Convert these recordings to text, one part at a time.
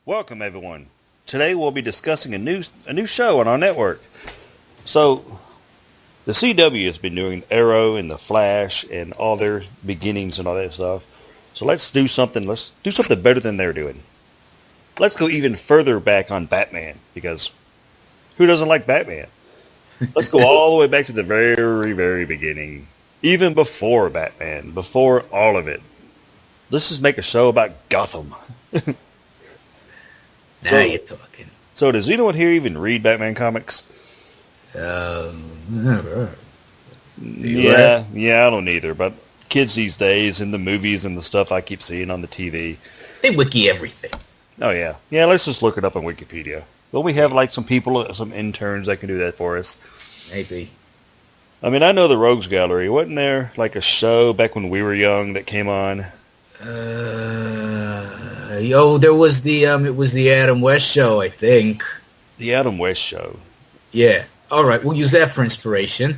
Welcome everyone. Today we'll be discussing a new show on our network. So the CW has been doing Arrow and the Flash and all their beginnings and all that stuff. So let's do something better than they're doing. Let's go even further back on Batman, because who doesn't like Batman? Let's go all the way back to the very, very beginning. Even before Batman, before all of it. Let's just make a show about Gotham. Now you're talking. So does anyone here even read Batman comics? Never. Yeah, I don't either. But kids these days and the movies and the stuff I keep seeing on the TV. They wiki everything. Oh yeah. Yeah, let's just look it up on Wikipedia. Well, we have like some people, some interns that can do that for us. Maybe. I mean, I know the Rogues Gallery. Wasn't there like a show back when we were young that came on? There was it was the Adam West show, I think. The Adam West show. Yeah. All right, we'll use that for inspiration.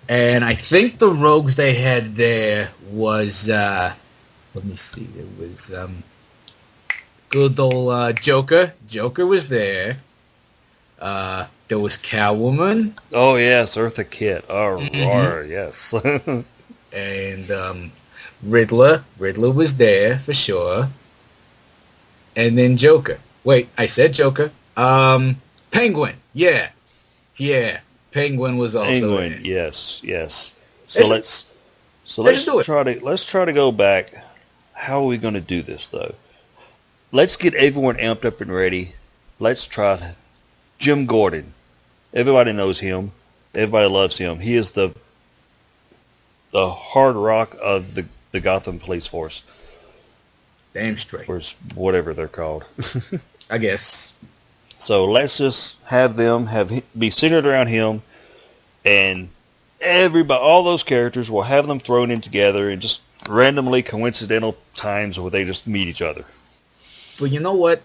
And I think the Rogues they had there was, let me see, there was good old Joker. Joker was there. There was Catwoman. Oh yes, Eartha Kitt. Oh, yes. And Riddler. Riddler was there for sure. And then Joker. Wait, I said Joker. Penguin. Yeah. Penguin was also Penguin. in. Yes. So let's try to go back. How are we going to do this though? Let's get everyone amped up and ready. Let's try Jim Gordon. Everybody knows him. Everybody loves him. He is the hard rock of the Gotham police force. Damn straight. Or whatever they're called. I guess. So let's just have them be centered around him, and all those characters, will have them thrown in together in just randomly coincidental times where they just meet each other. But you know what?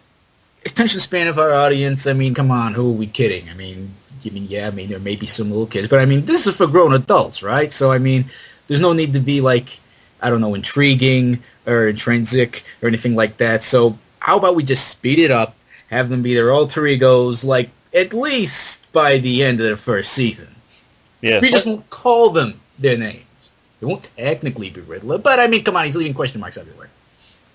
Attention span of our audience, I mean, come on, who are we kidding? I mean, there may be some little kids, but I mean, this is for grown adults, right? So, I mean, there's no need to be like, I don't know, intriguing or intrinsic or anything like that. So how about we just speed it up, have them be their alter egos, like, at least by the end of the first season. Yeah, We just won't call them their names. It won't technically be Riddler, but I mean, come on, he's leaving question marks everywhere.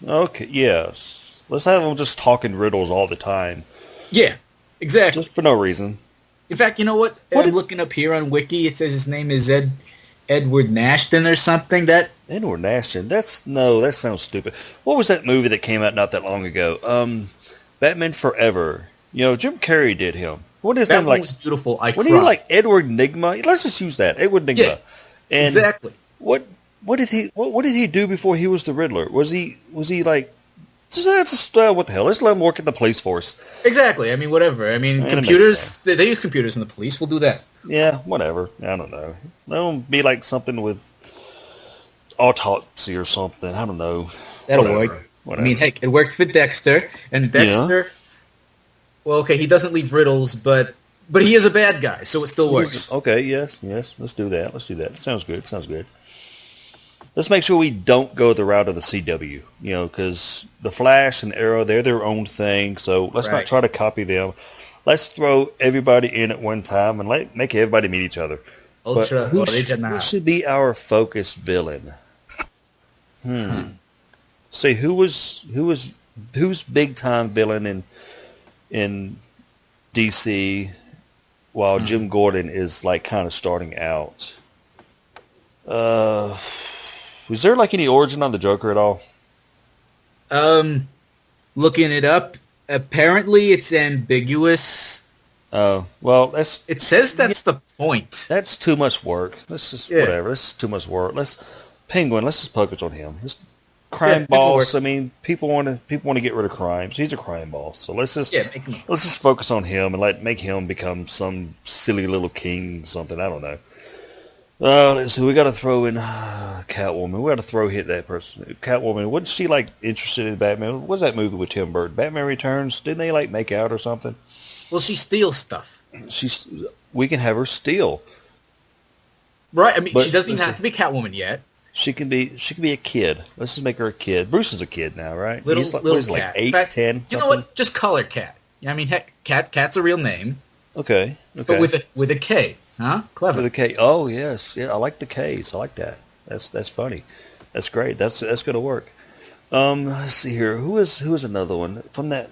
Okay, yes. Let's have them just talking riddles all the time. Yeah, exactly. Just for no reason. In fact, you know what? I'm looking up here on Wiki. It says his name is Edward Nashton or something. Edward Nashton? That sounds stupid. What was that movie that came out not that long ago? Batman Forever. You know, Jim Carrey did him. What is that? That was beautiful. What do you like, Edward Nigma? Let's just use that. Edward Nigma. Yeah, and exactly. What did he do before he was the Riddler? Was he like, what the hell? Let's let him work at the police force. Exactly. I mean, whatever. I mean, computers. They use computers in the police. We'll do that. Yeah, whatever. I don't know. That'll be like something with autopsy or something. I don't know. That'll work. Whatever. I mean, heck, it worked for Dexter. And Dexter, well, okay, he doesn't leave riddles, but he is a bad guy, so it still works. Okay, yes. Let's do that. Sounds good. Let's make sure we don't go the route of the CW, because the Flash and Arrow, they're their own thing, so let's not try to copy them. Let's throw everybody in at one time and make everybody meet each other. Who should be our focus villain? See, who's big time villain in DC while Jim Gordon is like kind of starting out? Was there like any origin on the Joker at all? Looking it up, apparently it's ambiguous. Oh, well, it says that's the point. That's too much work. Whatever. That's too much work. Penguin. Let's just focus on him. Crime boss. I mean, people want to get rid of crime. So he's a crime boss. So let's just focus on him and make him become some silly little king. Something, I don't know. Let's see. We got to throw in Catwoman. We got to hit that person. Catwoman. Wasn't she like interested in Batman? What was that movie with Tim Burton? Batman Returns. Didn't they like make out or something? Well, she steals stuff. We can have her steal. Right. I mean, she doesn't even have to be Catwoman yet. She can be a kid. Let's just make her a kid. Bruce is a kid now, right? Little He's like, little what is he, like cat. 8, In fact, 10? you know what? Just call her Cat. I mean, heck, Cat's a real name. Okay. But with a K, huh? Clever. With a K. Oh yes, yeah. I like the K's. I like that. That's funny. That's great. That's going to work. Let's see here. Who is another one from that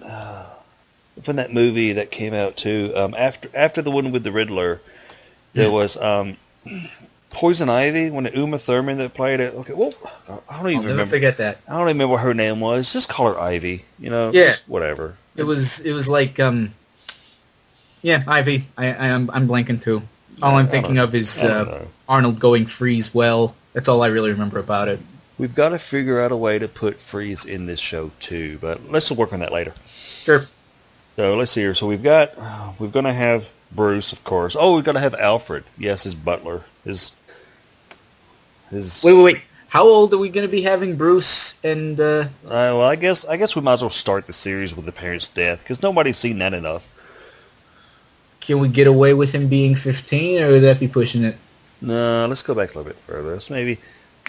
movie that came out too? After the one with the Riddler, there was Poison Ivy, when Uma Thurman that played it. Okay, well, I don't even I'll never remember. forget that. I don't even remember what her name was. Just call her Ivy. Yeah. Just whatever. It was like Ivy. I'm blanking too. All I'm thinking of is Arnold going freeze well. That's all I really remember about it. We've got to figure out a way to put Freeze in this show too, but let's work on that later. Sure. So let's see here. So we're going to have Bruce, of course. Oh, we've got to have Alfred. Yes, his butler. His. Wait. How old are we going to be having Bruce and? Well, I guess we might as well start the series with the parents' death because nobody's seen that enough. Can we get away with him being 15, or would that be pushing it? No, let's go back a little bit further. Let's maybe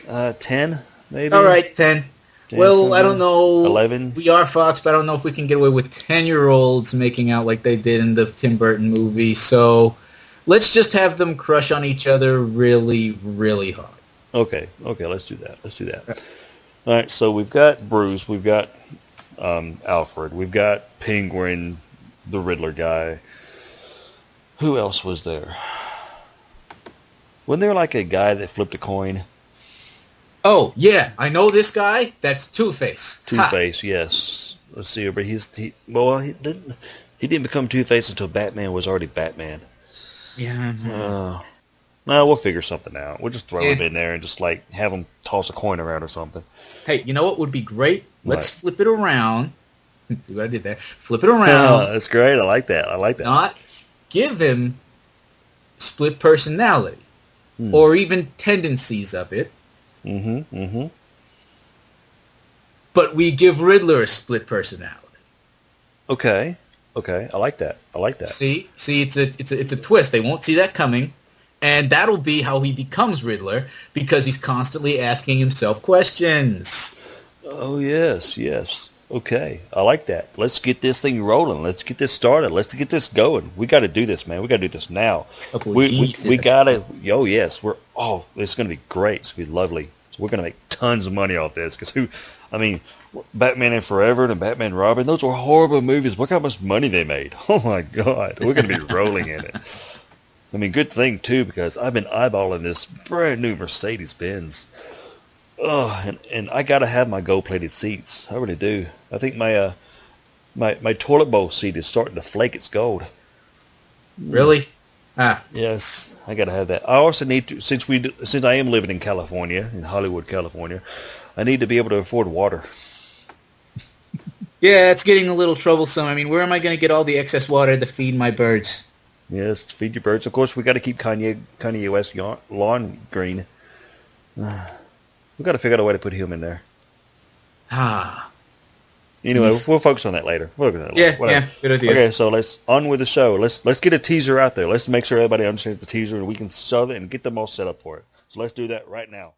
10, maybe. All right, 10. Well, I don't know. 11. We are Fox, but I don't know if we can get away with 10-year-olds making out like they did in the Tim Burton movie. So let's just have them crush on each other really, really hard. Okay, let's do that. All right, so we've got Bruce, we've got Alfred, we've got Penguin, the Riddler guy. Who else was there? Wasn't there like a guy that flipped a coin? Oh, yeah, I know this guy. That's Two-Face. Two-Face, yes. Let's see, but he didn't become Two-Face until Batman was already Batman. Yeah. No, we'll figure something out. We'll just throw him in there and just like have him toss a coin around or something. Hey, you know what would be great? Let's flip it around. See what I did there? Flip it around. That's great. I like that. Not give him split personality or even tendencies of it. But we give Riddler a split personality. Okay. I like that. See, it's a twist. They won't see that coming, and that'll be how he becomes Riddler because he's constantly asking himself questions. Oh yes. Okay, I like that. Let's get this thing rolling. Let's get this started. Let's get this going. We got to do this, man. We got to do this now. We got to. Oh yes, it's going to be great. It's going to be lovely. So we're going to make tons of money off this because Batman and Forever and Batman Robin, those were horrible movies. Look how much money they made. Oh my God, we're going to be rolling in it. I mean, good thing too because I've been eyeballing this brand new Mercedes Benz. Oh, and I gotta have my gold-plated seats. I really do. I think my toilet bowl seat is starting to flake its gold. Really? Yes, I gotta have that. I also need to, since I am living in California, in Hollywood, California, I need to be able to afford water. Yeah, it's getting a little troublesome. I mean, where am I going to get all the excess water to feed my birds? Yes, to feed your birds. Of course, we got to keep Kanye West's lawn green. We've got to figure out a way to put him in there. Anyway, we'll focus on that later. Yeah, good idea. Okay, so let's on with the show. Let's get a teaser out there. Let's make sure everybody understands the teaser and we can shove it and get them all set up for it. So let's do that right now.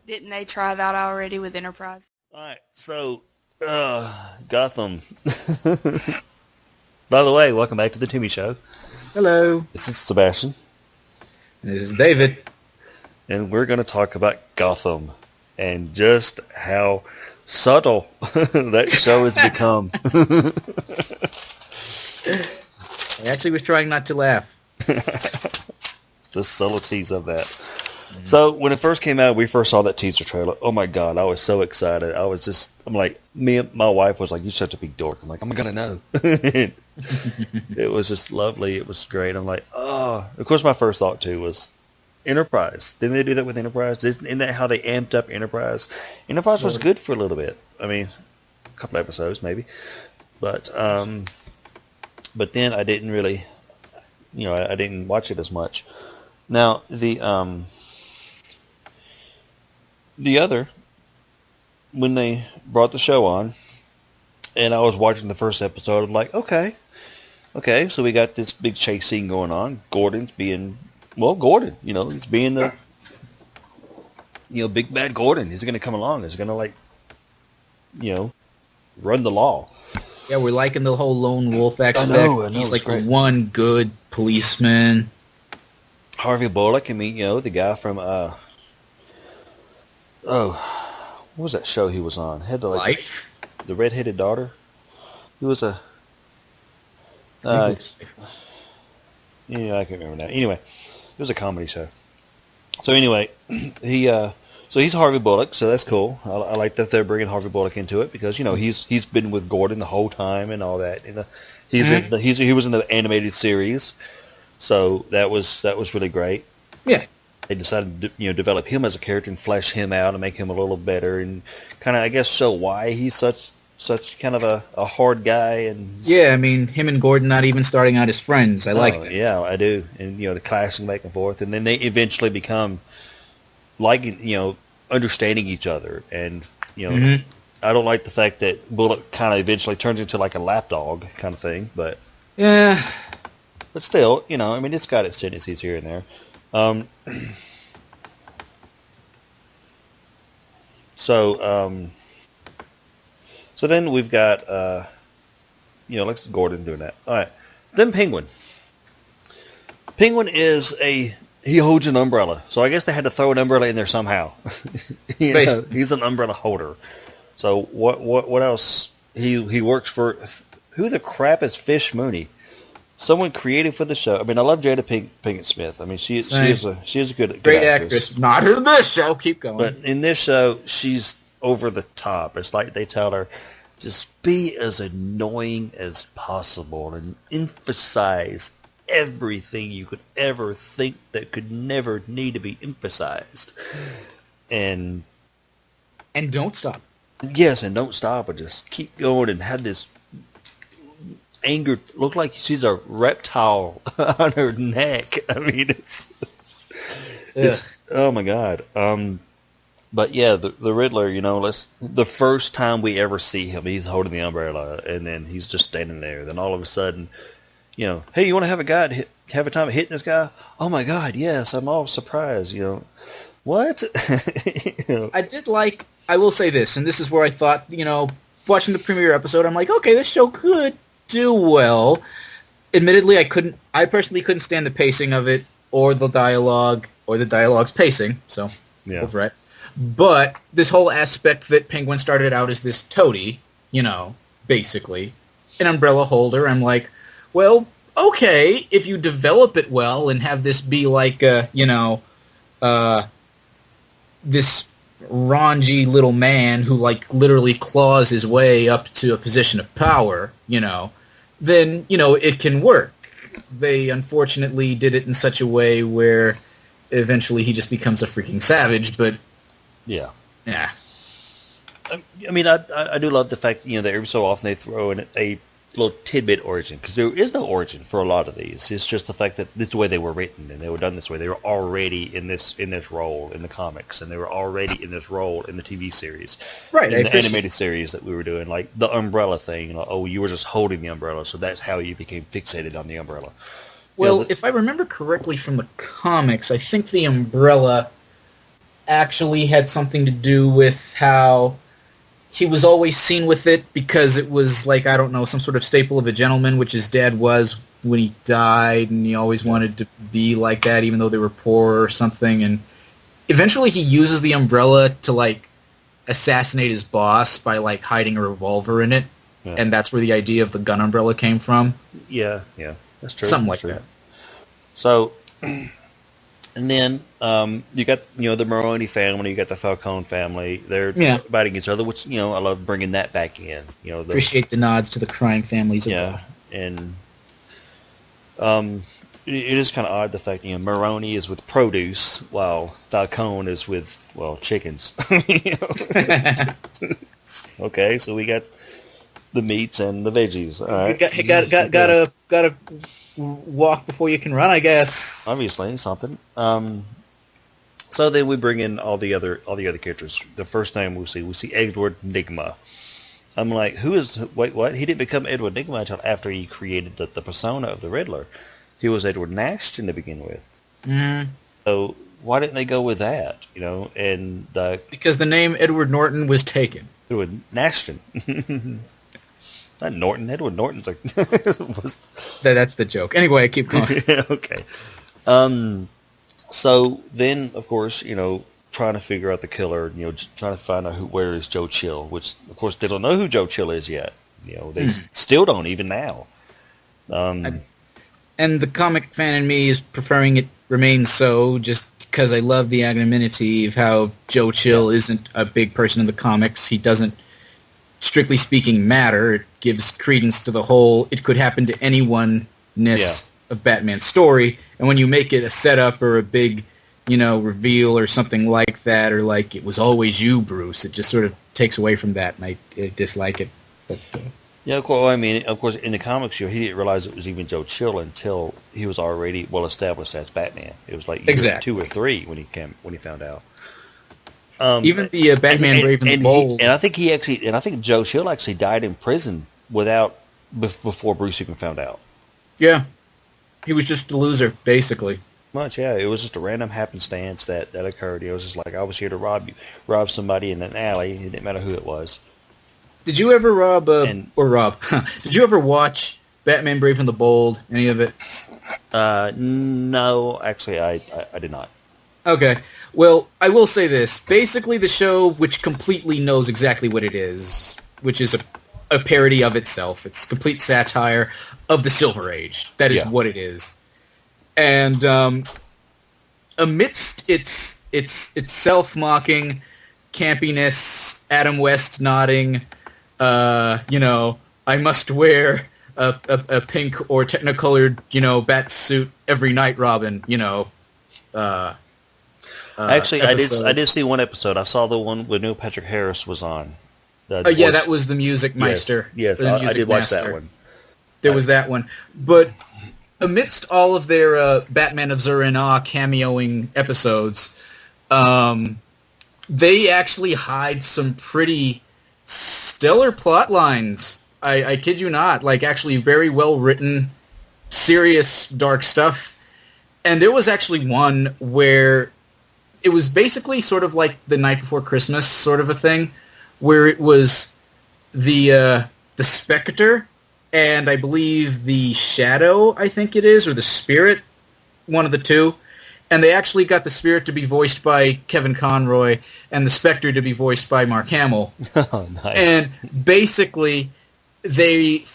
Didn't they try that already with Enterprise? All right, so Gotham. By the way, welcome back to the Timmy Show. Hello. This is Sebastian. This is David. And we're going to talk about Gotham and just how subtle that show has become. I actually was trying not to laugh. The subtleties of that. So when it first came out, we first saw that teaser trailer. Oh my God, I was so excited. I'm like, me and my wife was like, "You're such a big dork." I'm like, "I'm gonna know." It was just lovely. It was great. I'm like, oh. Of course, my first thought too was Enterprise. Didn't they do that with Enterprise? Isn't that how they amped up Enterprise? Enterprise was good for a little bit. I mean, a couple episodes maybe, but then I didn't really, I didn't watch it as much. Now the other, when they brought the show on, and I was watching the first episode, I'm like, okay, so we got this big chase scene going on. Gordon's being, Gordon, he's being the, big bad Gordon. He's going to come along. He's going to, run the law. Yeah, we're liking the whole lone wolf aspect. I know, he's like great. one good policeman. Harvey Bullock, the guy from, what was that show he was on? Had Life? The redheaded daughter. He was a... I can't remember now. Anyway, it was a comedy show. So anyway, he's Harvey Bullock, so that's cool. I like that they're bringing Harvey Bullock into it because he's been with Gordon the whole time and all that. He was in the animated series, so that was really great. Yeah. They decided to develop him as a character and flesh him out and make him a little better and kind of, I guess, show why he's such kind of a hard guy. And yeah, him and Gordon not even starting out as friends. I like that. Yeah, I do. And the clashing back and forth, and then they eventually become liking, understanding each other. And I don't like the fact that Bullock kind of eventually turns into like a lapdog kind of thing, but yeah, but still, it's got its tendencies here and there. So then we've got, let's Gordon doing that. All right. Then Penguin. Penguin he holds an umbrella. So I guess they had to throw an umbrella in there somehow. He's an umbrella holder. So what else? He works for, who the crap is Fish Mooney? Someone creative for the show. I love Jada Pinkett Smith. She is a good great actress. Not in this show. Keep going. But in this show, she's over the top. It's like they tell her, just be as annoying as possible and emphasize everything you could ever think that could never need to be emphasized. And don't stop. Yes, and don't stop, but just keep going and have this angered, look like she's a reptile on her neck. It's oh my God. But yeah, the Riddler, the first time we ever see him, he's holding the umbrella, and then he's just standing there. Then all of a sudden, hey, you want to have a time of hitting this guy? Oh my God, yes! I'm all surprised. What? I will say this, and this is where I thought, watching the premiere episode, I'm like, okay, this show could do well. Admittedly, I personally couldn't stand the pacing of it, or the dialogue, or the dialogue's pacing. So, yeah, both right. But this whole aspect that Penguin started out as this toady, basically, an umbrella holder, I'm like, well, okay, if you develop it well and have this be like, this raunchy little man who, literally claws his way up to a position of power, then, it can work. They unfortunately did it in such a way where eventually he just becomes a freaking savage, but yeah. I do love the fact that every so often they throw in a little tidbit origin, because there is no origin for a lot of these. It's just the fact that this is the way they were written and they were done this way. They were already in this role in the comics, and they were already in this role in the TV series, right? In the animated series that we were doing, like the umbrella thing. You were just holding the umbrella, so that's how you became fixated on the umbrella. Well, if I remember correctly from the comics, I think the umbrella actually had something to do with how he was always seen with it, because it was some sort of staple of a gentleman, which his dad was when he died, and he always wanted to be like that, even though they were poor or something. And eventually he uses the umbrella to, assassinate his boss by, hiding a revolver in it. Yeah. And that's where the idea of the gun umbrella came from. Yeah, that's true. Something like that. So, and then you got the Maroney family, you got the Falcone family. They're fighting each other, which I love bringing that back in. Appreciate the nods to the crime families. And it is kind of odd the fact Maroney is with produce while Falcone is with chickens. Okay, so we got the meats and the veggies. All right, gotta walk before you can run, I guess. Obviously, something. So then we bring in all the other characters. The first time we see Edward Nygma. I'm like, wait, what? He didn't become Edward Nygma until after he created the persona of the Riddler. He was Edward Nashton to begin with. Mm-hmm. So why didn't they go with that? You know, and because the name Edward Norton was taken. Edward Nashton. Not Norton. Edward Norton's like... That's the joke. Anyway, keep going. Okay. So then, of course, you know, trying to figure out the killer, you know, trying to find out where is Joe Chill, which, of course, they don't know who Joe Chill is yet. You know, they still don't, even now. And the comic fan in me is preferring it remains so, just because I love the anonymity of how Joe Chill isn't a big person in the comics. He doesn't, strictly speaking, matter. It gives credence to the whole it could happen to anyone-ness of Batman's story. And when you make it a setup or a big, you know, reveal or something like that, or like it was always you, Bruce, it just sort of takes away from that, and I dislike it. But, yeah, of course. I mean, of course, in the comics, he didn't realize it was even Joe Chill until he was already well established as Batman. It was like year 2 or 3 when he found out. Even the Batman Brave and the Bold, I think Joe Chill actually died in prison before Bruce even found out. Yeah, he was just a loser, basically. Much, yeah. It was just a random happenstance that occurred. It was just like, I was here to rob somebody in an alley. It didn't matter who it was. Did you ever Did you ever watch Batman Brave and the Bold? Any of it? No, actually, I did not. Okay. Well, I will say this. Basically, the show, which completely knows exactly what it is, which is a parody of itself. It's complete satire of the Silver Age. That is what it is. And amidst its self-mocking campiness, Adam West nodding, you know, I must wear a pink or technicolored, you know, bat suit every night, Robin, you know. Actually, I did see one episode. I saw the one where Neil Patrick Harris was on. Yeah, that was the Music Meister. Yes, I did watch that one. There was that one. But amidst all of their Batman of Zur-En-Ah cameoing episodes, they actually hide some pretty stellar plot lines. I kid you not. Like, actually very well-written, serious, dark stuff. And there was actually one where it was basically sort of like The Night Before Christmas sort of a thing, where it was the Spectre and I believe the Shadow, I think it is, or the Spirit, one of the two. And they actually got the Spirit to be voiced by Kevin Conroy and the Spectre to be voiced by Mark Hamill. Oh, nice. And basically, they,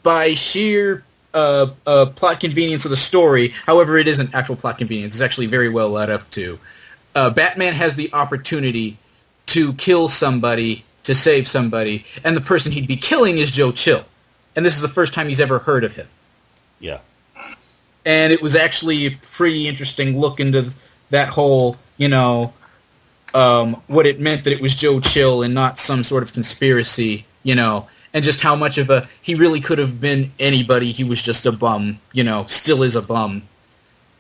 by sheer plot convenience of the story, however it isn't actual plot convenience, it's actually very well led up to, Batman has the opportunity to kill somebody, to save somebody, and the person he'd be killing is Joe Chill. And this is the first time he's ever heard of him. Yeah. And it was actually a pretty interesting look into that whole, you know, what it meant that it was Joe Chill and not some sort of conspiracy, you know, and just how much of he really could have been anybody. He was just a bum, you know, still is a bum.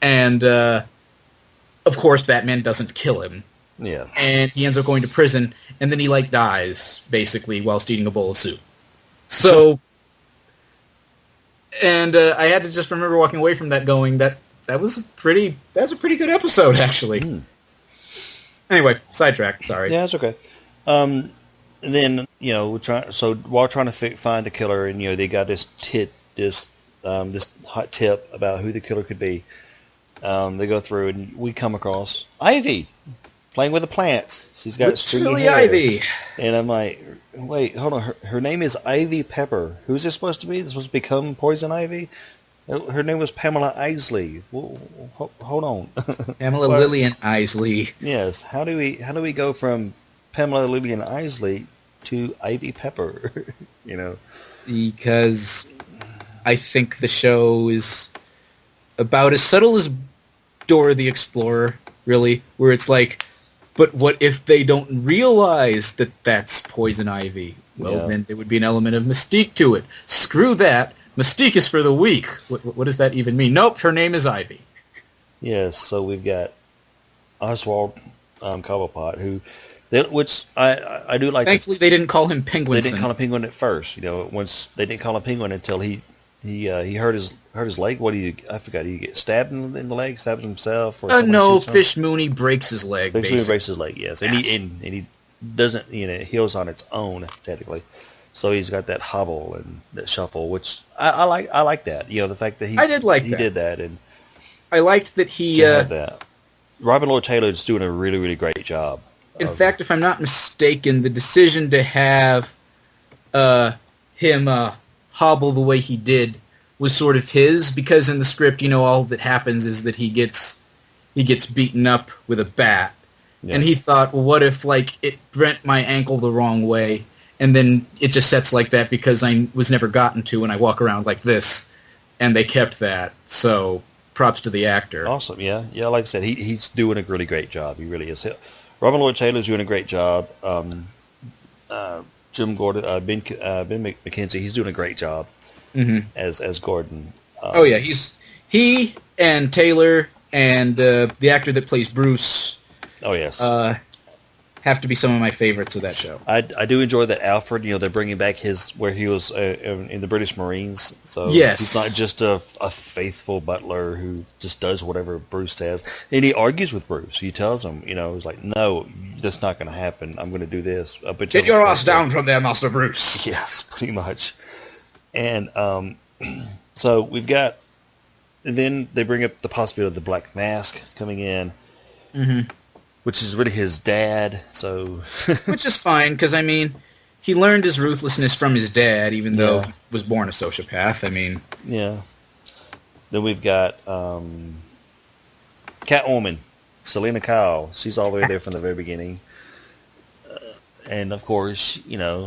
And, of course, Batman doesn't kill him. Yeah. And he ends up going to prison, and then he, like, dies, basically, whilst eating a bowl of soup. So... And I had to just remember walking away from that going, that was a pretty good episode, actually. Anyway, sidetrack, sorry. Yeah, that's okay. And then, you know, while trying to find the killer, and, you know, they got this hot tip about who the killer could be. They go through, and we come across Ivy playing with the plants. She's got stringy hair. Ivy. And I'm like, wait, hold on. Her name is Ivy Pepper. Who's this supposed to be? This supposed to become Poison Ivy? Her name was Pamela Isley. Hold on. Pamela Lillian Isley. Yes. How do we go from Pamela Lillian Isley to Ivy Pepper? You know, because I think the show is about as subtle as Dora the Explorer, really, where it's like, but what if they don't realize that that's Poison Ivy? Well, then there would be an element of mystique to it. Screw that. Mystique is for the weak. What does that even mean? Nope, her name is Ivy. Yes, so we've got Oswald Cobblepot, which I do like. Thankfully, they didn't call him Penguin. They didn't call him Penguin at first. Once they didn't call him Penguin until he hurt his leg. I forgot. He get stabbed in the leg, stabs himself. Or no, Fish Mooney breaks his leg. Fish Mooney breaks his leg. Yes, and he doesn't. It heals on its own technically. So he's got that hobble and that shuffle, which I like. I like that. The fact that he did that, and I liked that he had that. Robin Lord Taylor is doing a really, really great job. In fact, if I'm not mistaken, the decision to have him hobble the way he did was sort of his, because in the script, all that happens is that he gets beaten up with a bat, and he thought, well, what if it bent my ankle the wrong way, and then it just sets like that because I was never gotten to, and I walk around like this, and they kept that. So props to the actor. Awesome, yeah. Like I said, he's doing a really great job. He really is. Robin Lord Taylor's doing a great job. Jim Gordon, Ben McKenzie, he's doing a great job as Gordon. He and Taylor and the actor that plays Bruce. Oh yes, have to be some of my favorites of that show. I do enjoy that Alfred. They're bringing back where he was in the British Marines. So yes, he's not just a faithful butler who just does whatever Bruce says. And he argues with Bruce. He tells him, he's like, no, that's not going to happen. I'm going to do this. Get your ass down from there, Master Bruce. Yes, pretty much. And so we've got, and then they bring up the possibility of the Black Mask coming in. Mm-hmm. Which is really his dad, so... Which is fine, because, he learned his ruthlessness from his dad, even though he was born a sociopath, Yeah. Then we've got Catwoman, Selena Kyle. She's all the way there from the very beginning. And, of course, hi,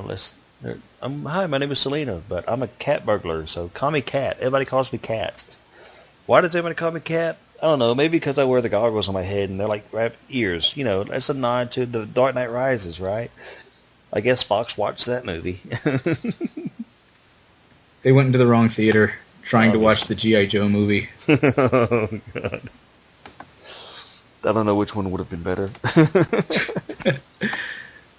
my name is Selena, but I'm a cat burglar, so call me Cat. Everybody calls me Cat. Why does everybody call me Cat? I don't know, maybe because I wear the goggles on my head and they're like rabbit ears. That's a nod to the Dark Knight Rises, right? I guess Fox watched that movie. They went into the wrong theater trying to watch the G.I. Joe movie. Oh, God. I don't know which one would have been better.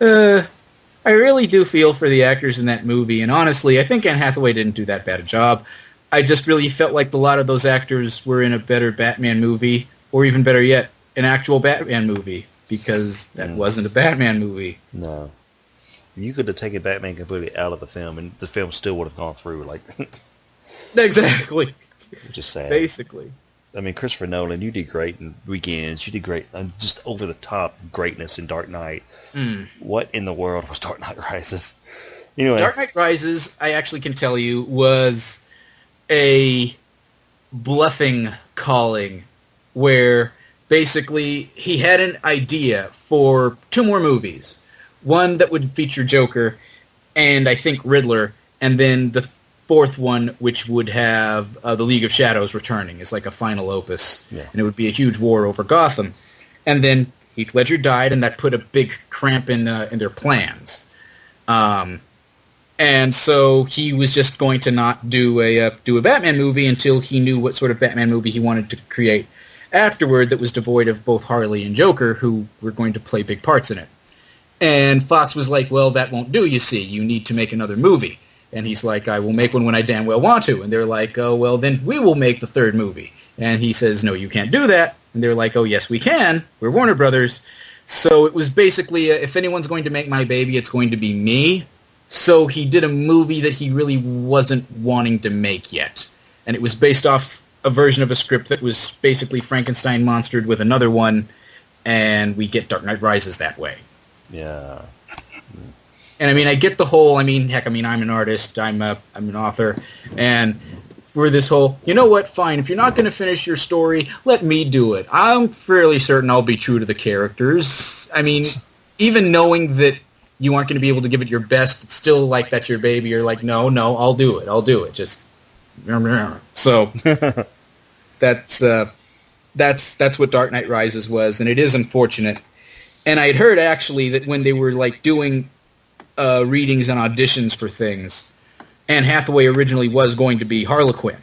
I really do feel for the actors in that movie, and honestly, I think Anne Hathaway didn't do that bad a job. I just really felt like a lot of those actors were in a better Batman movie, or even better yet, an actual Batman movie, because that wasn't a Batman movie. No. You could have taken Batman completely out of the film, and the film still would have gone through, Exactly. Which is sad. Basically. Christopher Nolan, you did great in Weekends. You did great, just over-the-top greatness in Dark Knight. What in the world was Dark Knight Rises? Anyway. Dark Knight Rises, I actually can tell you, was a bluffing calling where basically he had an idea for 2 more movies. One that would feature Joker and I think Riddler, and then the 4th one which would have the League of Shadows returning as like a final opus. Yeah. And it would be a huge war over Gotham. And then Heath Ledger died, and that put a big cramp in their plans. And so he was just going to not do a Batman movie until he knew what sort of Batman movie he wanted to create afterward that was devoid of both Harley and Joker, who were going to play big parts in it. And Fox was like, well, that won't do, you see. You need to make another movie. And he's like, I will make one when I damn well want to. And they're like, oh, well, then we will make the 3rd movie. And he says, no, you can't do that. And they're like, oh, yes, we can. We're Warner Brothers. So it was basically, if anyone's going to make my baby, it's going to be me. So he did a movie that he really wasn't wanting to make yet. And it was based off a version of a script that was basically Frankenstein monstered with another one, and we get Dark Knight Rises that way. Yeah. And I get the whole, I'm an artist, I'm an author, and for this whole, you know what, fine, if you're not going to finish your story, let me do it. I'm fairly certain I'll be true to the characters. Even knowing that you aren't going to be able to give it your best, it's still like that's your baby. You're like, no, I'll do it. Just, so that's what Dark Knight Rises was, and it is unfortunate. And I had heard actually that when they were like doing readings and auditions for things, Anne Hathaway originally was going to be Harlequin,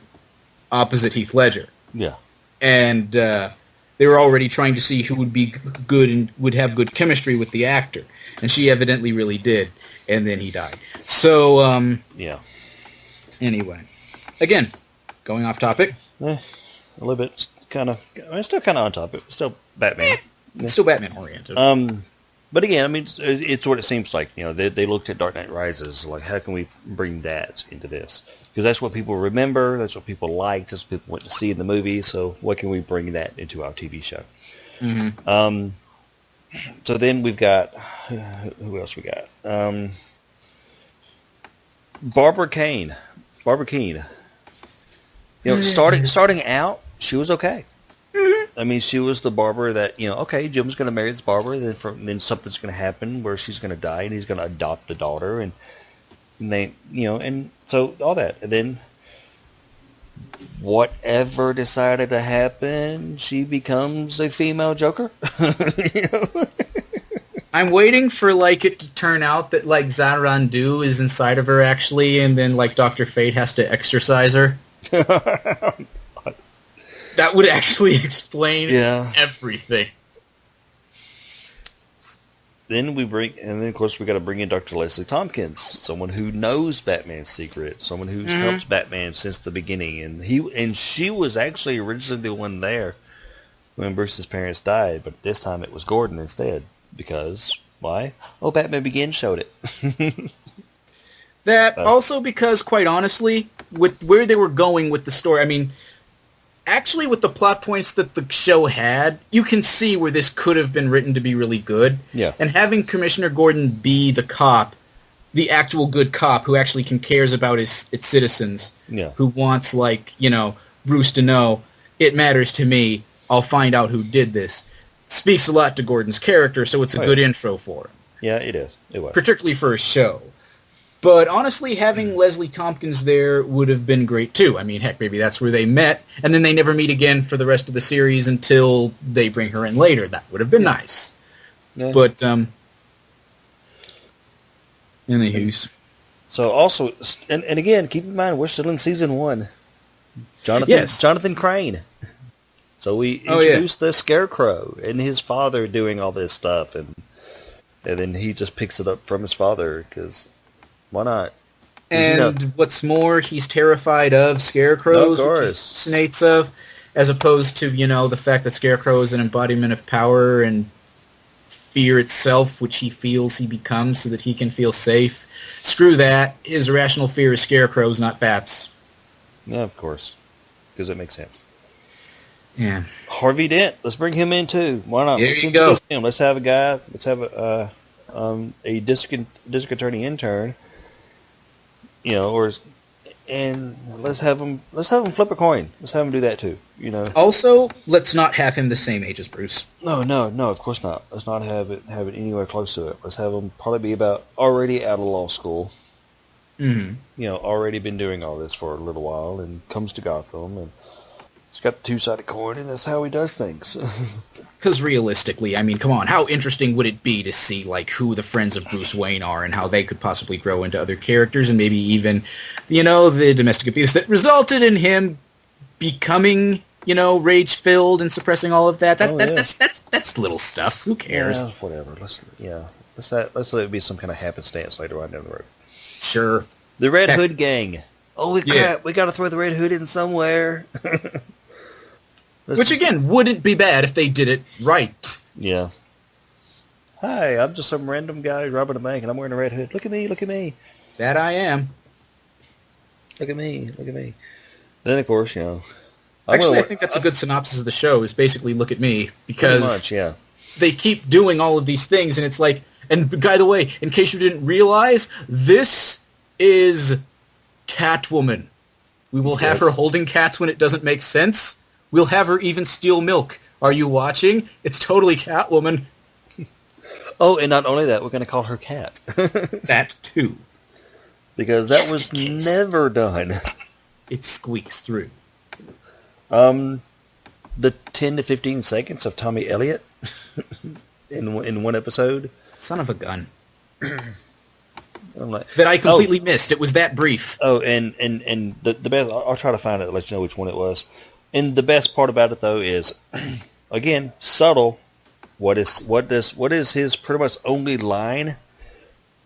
opposite Heath Ledger. Yeah. And they were already trying to see who would be good and would have good chemistry with the actor. And she evidently really did. And then he died. So, Yeah. Anyway. Again, going off topic. A little bit, kind of. I mean, it's still kind of on topic. It's still Batman. It's still Batman-oriented. But again, I mean, it's what it seems like. You know, they looked at Dark Knight Rises, like, how can we bring that into this? Because that's what people remember. That's what people liked. That's what people went to see in the movie. So what can we bring that into our TV show? Mm-hmm. So then we've got, who else we got? Barbara Keane. You know, starting out, she was okay. I mean, she was the barber that, you know, okay, Jim's going to marry this barber, then something's going to happen where she's going to die, and he's going to adopt the daughter, and they, you know, and so all that. And then whatever decided to happen, she becomes a female Joker. You know? I'm waiting for, like, it to turn out that, like, Zarandu is inside of her, actually, and then, like, Dr. Fate has to exorcise her. That would actually explain everything. Then of course we got to bring in Dr. Leslie Tompkins, someone who knows Batman's secret, someone who's helped Batman since the beginning, and she was actually originally the one there when Bruce's parents died, but this time it was Gordon instead. Because why? Oh, Batman Begins showed it. That also because, quite honestly, with where they were going with the story, I mean, actually with the plot points that the show had, you can see where this could have been written to be really good. Yeah. And having Commissioner Gordon be the cop, the actual good cop who actually cares about its citizens, who wants, like, you know, Bruce to know, it matters to me, I'll find out who did this, speaks a lot to Gordon's character, so it's a good intro for him. Yeah, it is. It was. Particularly for a show. But honestly, having Leslie Tompkins there would have been great too. I mean, heck, maybe that's where they met, and then they never meet again for the rest of the series until they bring her in later. That would have been nice. Yeah. But, anywho's. So also, and again, keep in mind, we're still in season 1. Jonathan Crane. So we introduced the Scarecrow and his father doing all this stuff, and then he just picks it up from his father, because why not? And what's more, he's terrified of scarecrows, which he fascinates of, as opposed to, you know, the fact that Scarecrow is an embodiment of power and fear itself, which he feels he becomes so that he can feel safe. Screw that. His irrational fear is scarecrows, not bats. Yeah, of course. Because it makes sense. Yeah. Harvey Dent. Let's bring him in too. Why not? There you go. Let's have a guy. Let's have a district attorney intern. You know, and let's have him flip a coin. Let's have him do that too. You know. Also, let's not have him the same age as Bruce. No, of course not. Let's not have it anywhere close to it. Let's have him probably be about already out of law school. Mm-hmm. You know, already been doing all this for a little while, and comes to Gotham, and he's got the two-sided coin, and that's how he does things. Because realistically, I mean, come on, how interesting would it be to see, like, who the friends of Bruce Wayne are and how they could possibly grow into other characters, and maybe even, you know, the domestic abuse that resulted in him becoming, you know, rage-filled and suppressing all of that. That's little stuff. Who cares? Yeah, whatever. Let's let it be some kind of happenstance later on down the road. Sure. The Red Hood gang. Holy crap, we got to throw the Red Hood in somewhere. Which, again, wouldn't be bad if they did it right. Yeah. Hi, I'm just some random guy robbing a bank, and I'm wearing a red hood. Look at me. That I am. Look at me. Then, of course, you know. Actually, I think that's a good synopsis of the show, is basically look at me, because much, yeah. They keep doing all of these things, and it's like, and by the way, in case you didn't realize, this is Catwoman. We will have her holding cats when it doesn't make sense. We'll have her even steal milk. Are you watching? It's totally Catwoman. Oh, and not only that, we're going to call her Cat. That too. Because that was never done. It squeaks through. The 10 to 15 seconds of Tommy Elliott in one episode. Son of a gun. I'm like, that I completely missed. It was that brief. oh, and the best. I'll try to find it to let you know which one it was. And the best part about it though is, again, subtle. What is his pretty much only line?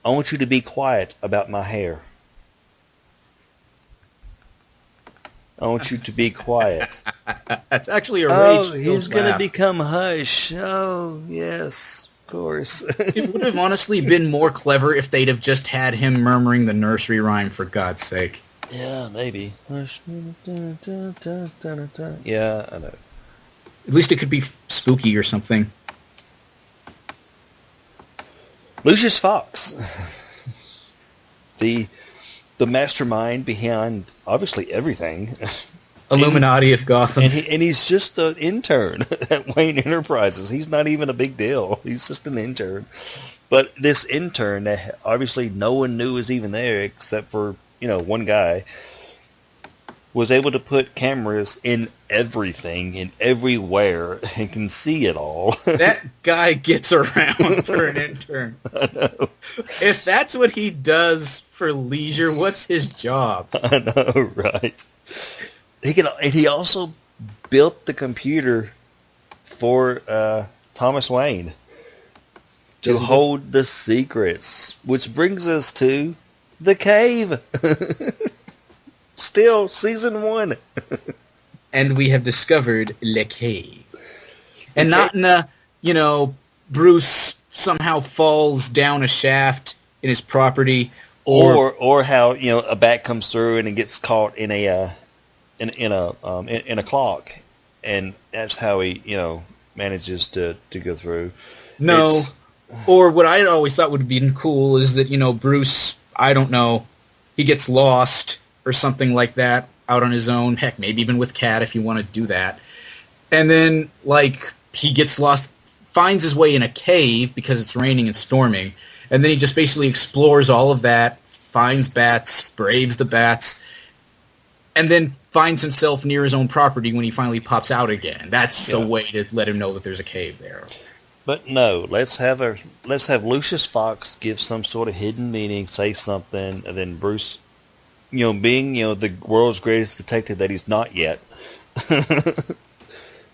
I want you to be quiet about my hair. I want you to be quiet. That's actually a rage. Oh, he's going to become hush. Oh, yes, of course. It would have honestly been more clever if they'd have just had him murmuring the nursery rhyme, for God's sake. Yeah, maybe. Hush. Yeah, I know. At least it could be spooky or something. Lucius Fox. The mastermind behind obviously everything. Illuminati of Gotham. And he's just an intern at Wayne Enterprises. He's not even a big deal. He's just an intern. But this intern that obviously no one knew was even there except for, one guy, was able to put cameras in everything and everywhere and can see it all. That guy gets around for an intern. I know. If that's what he does for leisure, what's his job? I know, right? He also built the computer for Thomas Wayne to hold the secrets, which brings us to The Cave. Still, season 1. And we have discovered Le Cave. And not in a, Bruce somehow falls down a shaft in his property, or how a bat comes through and it gets caught in a clock, and that's how he manages to go through. No, or what I always thought would have been cool is that Bruce, I don't know, he gets lost or something like that out on his own. Heck, maybe even with Cat if you want to do that. And then, he gets lost, finds his way in a cave because it's raining and storming, and then he just basically explores all of that, finds bats, braves the bats, and then finds himself near his own property when he finally pops out again. That's a way to let him know that there's a cave there. But no, let's have Lucius Fox give some sort of hidden meaning, say something, and then Bruce, being, the world's greatest detective that he's not yet,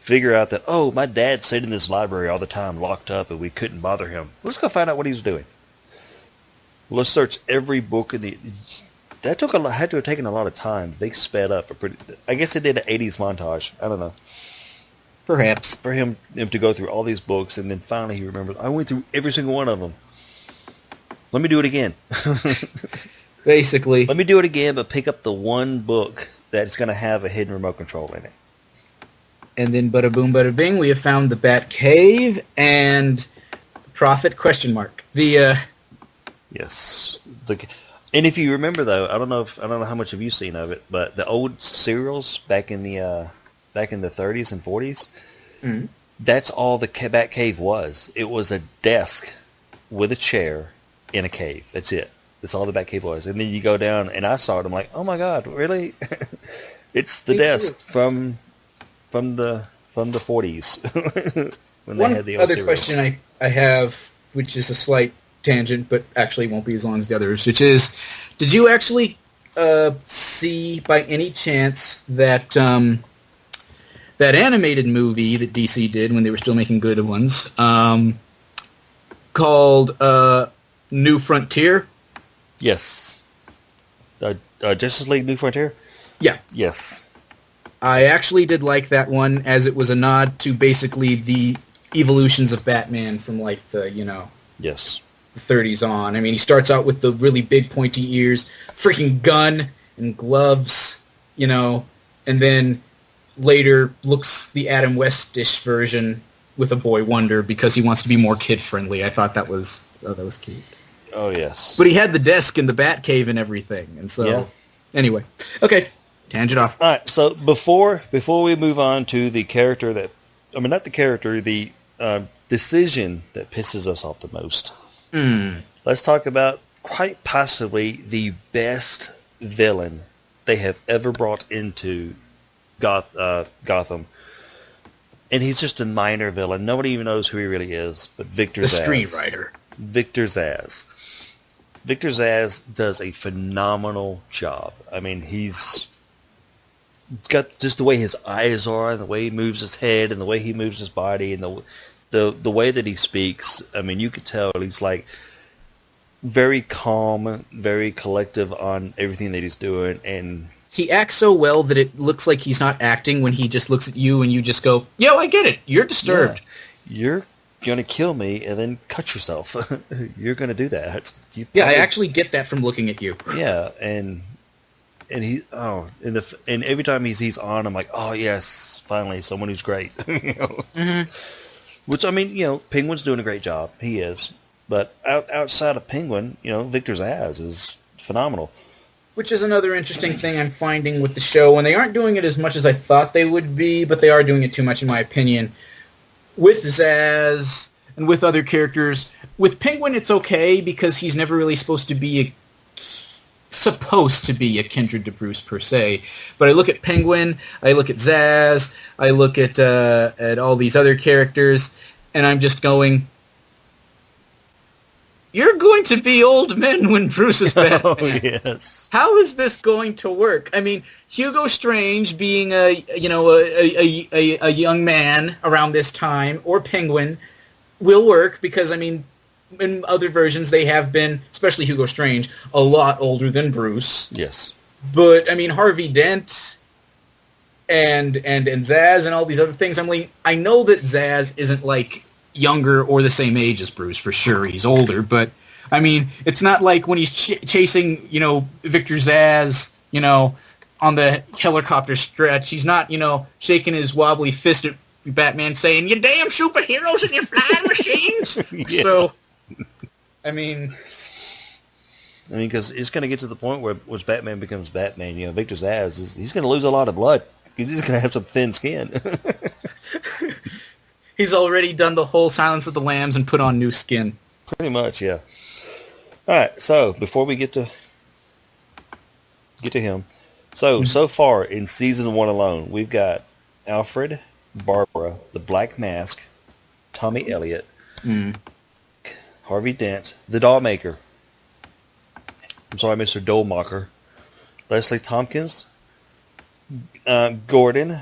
figure out that, oh, my dad stayed in this library all the time, locked up, and we couldn't bother him. Let's go find out what he's doing. Let's search every book in the... That had to have taken a lot of time. They sped up I guess they did an 80s montage. I don't know. Perhaps. For him to go through all these books, and then finally he remembered, I went through every single one of them. Let me do it again. Basically. Let me do it again, but pick up the one book that's going to have a hidden remote control in it. And then bada boom, bada bing, we have found the Bat Cave and Prophet ? Yes. And if you remember, though, I don't know how much have you seen of it, but the old serials back in the 30s and 40s, that's all the Bat Cave was. It was a desk with a chair in a cave. That's it. That's all the Bat Cave was. And then you go down, and I saw it. I'm like, oh my God, really? It's the desk from the 40s when they had the old other serials. question I have, which is a slight tangent, but actually won't be as long as the others, which is, did you actually see by any chance that that animated movie that DC did when they were still making good ones, called New Frontier? Yes. Justice League New Frontier? Yeah. Yes. I actually did like that one, as it was a nod to basically the evolutions of Batman from Yes. the 30s on. I mean, he starts out with the really big pointy ears, freaking gun and gloves, and then later looks the Adam West-ish version with a Boy Wonder because he wants to be more kid-friendly. I thought that was cute. Oh, yes. But he had the desk in the Batcave and everything, and so anyway, okay, tangent off. All right, so before we move on to the character not the character, the decision that pisses us off the most. Let's talk about quite possibly the best villain they have ever brought into Gotham. And he's just a minor villain. Nobody even knows who he really is, but Victor Zsasz. The screenwriter. Victor Zsasz. Victor Zsasz does a phenomenal job. I mean, he's got just the way his eyes are, and the way he moves his head, and the way he moves his body, and the way that he speaks. I mean, you could tell he's like very calm, very collective on everything that he's doing, and he acts so well that it looks like he's not acting when he just looks at you and you just go, "Yo, I get it. You're disturbed. Yeah, you're gonna kill me and then cut yourself. You're gonna do that." I actually get that from looking at you. Yeah, and he and every time he's on, I'm like, oh yes, finally someone who's great. Mm-hmm. Which, I mean, Penguin's doing a great job. He is, but outside of Penguin, Victor Zsasz is phenomenal. Which is another interesting thing I'm finding with the show, and they aren't doing it as much as I thought they would be, but they are doing it too much in my opinion. With Zsasz and with other characters, with Penguin it's okay because he's never really supposed to be a kindred to Bruce per se. But I look at Penguin, I look at Zsasz, I look at all these other characters, and I'm just going, you're going to be old men when Bruce is Batman. Oh, yes. How is this going to work? I mean, Hugo Strange being a young man around this time, or Penguin, will work because, I mean, in other versions they have been, especially Hugo Strange, a lot older than Bruce. Yes. But, I mean, Harvey Dent and Zsasz and all these other things, I mean, I know that Zsasz isn't, like, younger or the same age as Bruce, for sure. He's older, but I mean, it's not like when he's chasing, Victor Zsasz, on the helicopter stretch. He's not, shaking his wobbly fist at Batman saying, "You damn superheroes and your flying machines." Yeah. So, I mean, because it's going to get to the point where once Batman becomes Batman, Victor Zsasz, he's going to lose a lot of blood because he's going to have some thin skin. He's already done the whole Silence of the Lambs and put on new skin. Pretty much, yeah. All right, so before we get to him, so far in season 1 alone, we've got Alfred, Barbara, the Black Mask, Tommy Elliott, Harvey Dent, the Dollmaker. I'm sorry, Mr. Dolemacher, Leslie Tompkins, Gordon,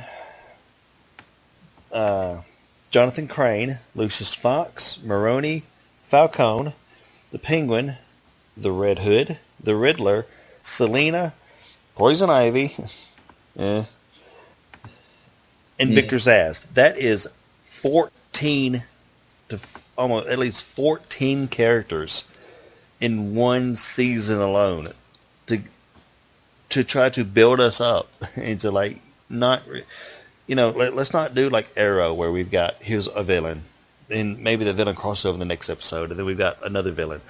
Jonathan Crane, Lucius Fox, Maroni, Falcone, the Penguin, the Red Hood, the Riddler, Selena, Poison Ivy, and Victor Zsasz. That is 14 to almost at least 14 characters in one season alone to try to build us up into like not. Let's not do like Arrow where we've got here's a villain, and maybe the villain crosses over in the next episode, and then we've got another villain,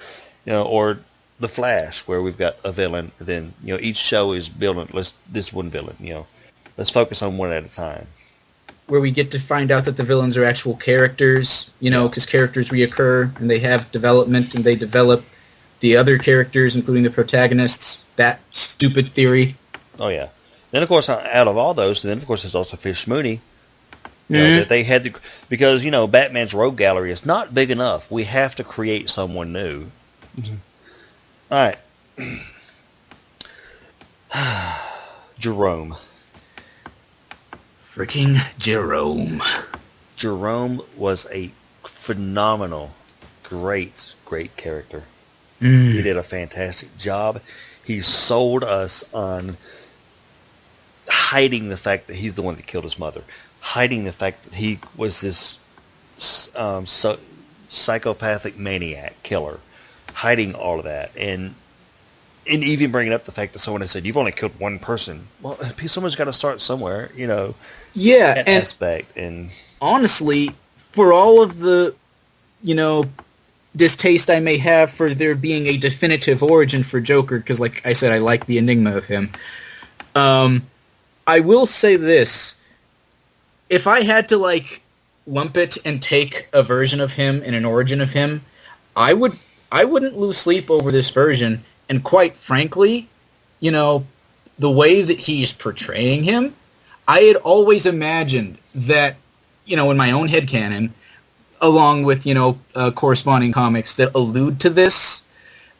or The Flash where we've got a villain, and then each show is building this one villain. Let's focus on one at a time. Where we get to find out that the villains are actual characters, because characters reoccur and they have development and they develop the other characters, including the protagonists. That stupid theory. Oh yeah. Then, of course, out of all those, then, of course, there's also Fish Mooney. That they had to, because, Batman's rogue gallery is not big enough. We have to create someone new. All right. Jerome. Freaking Jerome. Jerome was a phenomenal, great character. Mm. He did a fantastic job. He sold us on hiding the fact that he's the one that killed his mother, hiding the fact that he was this psychopathic maniac killer, hiding all of that, and even bringing up the fact that someone has said, you've only killed one person. Well, someone's got to start somewhere, Yeah, that and aspect. And honestly, for all of the, distaste I may have for there being a definitive origin for Joker, because like I said, I like the enigma of him, I will say this. If I had to, lump it and take a version of him and an origin of him, I wouldn't lose sleep over this version. And quite frankly, the way that he's portraying him, I had always imagined that, in my own headcanon, along with, corresponding comics that allude to this,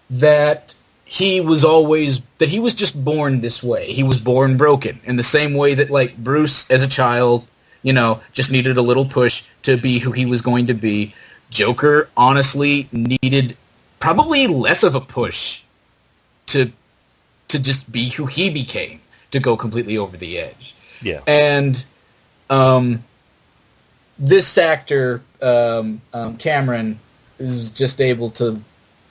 that he was just born this way. He was born broken in the same way that, like, Bruce as a child, just needed a little push to be who he was going to be. Joker honestly needed probably less of a push to just be who he became, to go completely over the edge. Yeah. And this actor, Cameron, is just able to